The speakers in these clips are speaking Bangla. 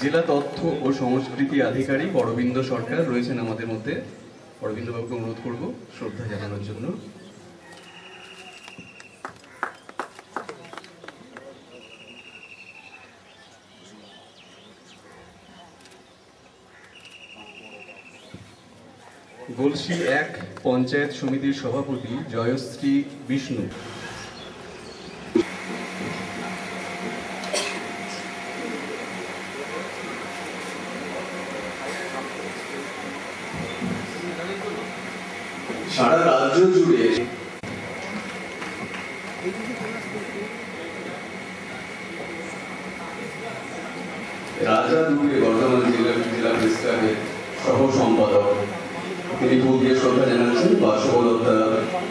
জেলা তথ্য ও সংস্কৃতি আধিকারিক অরবিন্দ সরকার রয়েছেন আমাদের মধ্যে। অরবিন্দ বাবুকে অনুরোধ করব শ্রদ্ধা জানানোর জন্য। গলসি ১ পঞ্চায়েত সমিতির সভাপতি জয়শ্রী বিষ্ণু। সারা রাজ্য জুড়ে রাজাদুর্গে বর্ধমান জেলা প্রেস ক্লাবের সহ সম্পাদক তিনি ফুল দিয়ে শ্রদ্ধা জানাচ্ছেন। বাসবলতা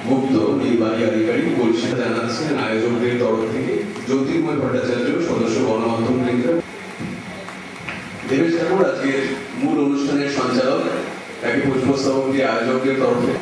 গুপ্ত নির্বাহী আধিকারিক গলসি জানাচ্ছেন আয়োজকদের তরফ থেকে। জ্যোতির্ময় ভট্টাচার্য সদস্য গণমাধ্যম কেন্দ্র। দেবেশ ঠাকুর আজকের মূল অনুষ্ঠানের সঞ্চালক। তাকে পুষ্পস্তবক দিয়ে আয়োজকদের তরফে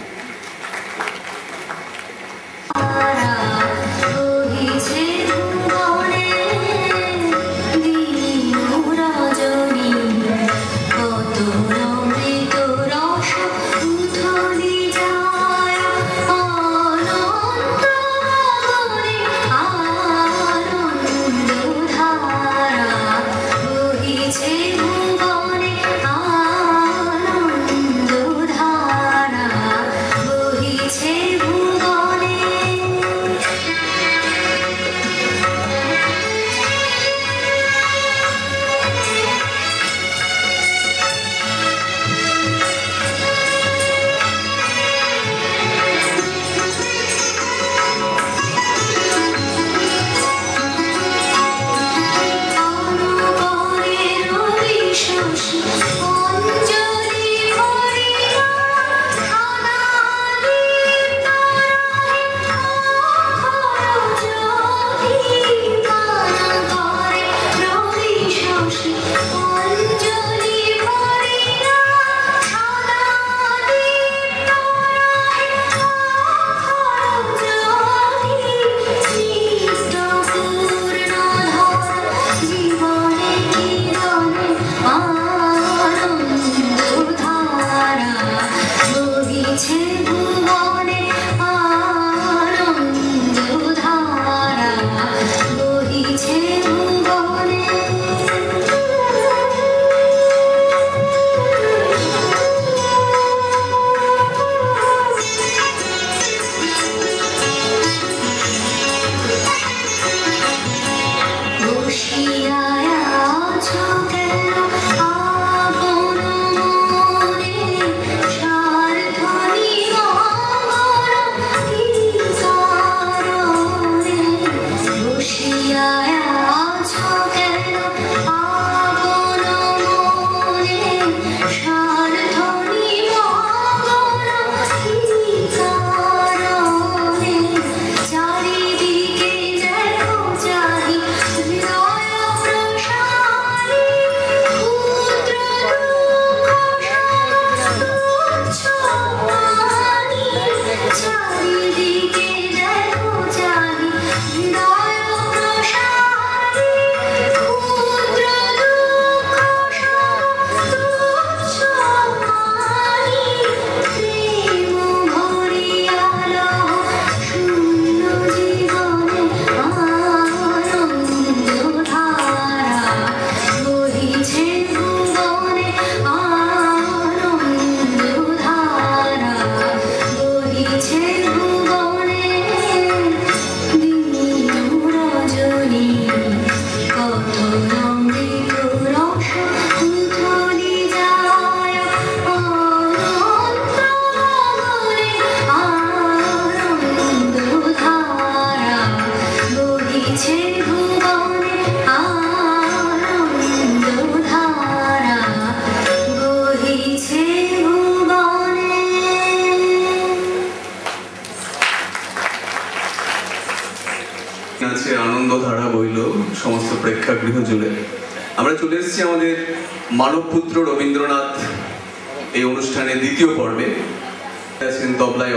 আনন্দধারা বইল সমস্ত প্রেক্ষাগৃহ জুড়ে। আমরা চলে এসেছি আমাদের মানবপুত্র রবীন্দ্রনাথ এই অনুষ্ঠানের দ্বিতীয় পর্বে। আছেন তবলায়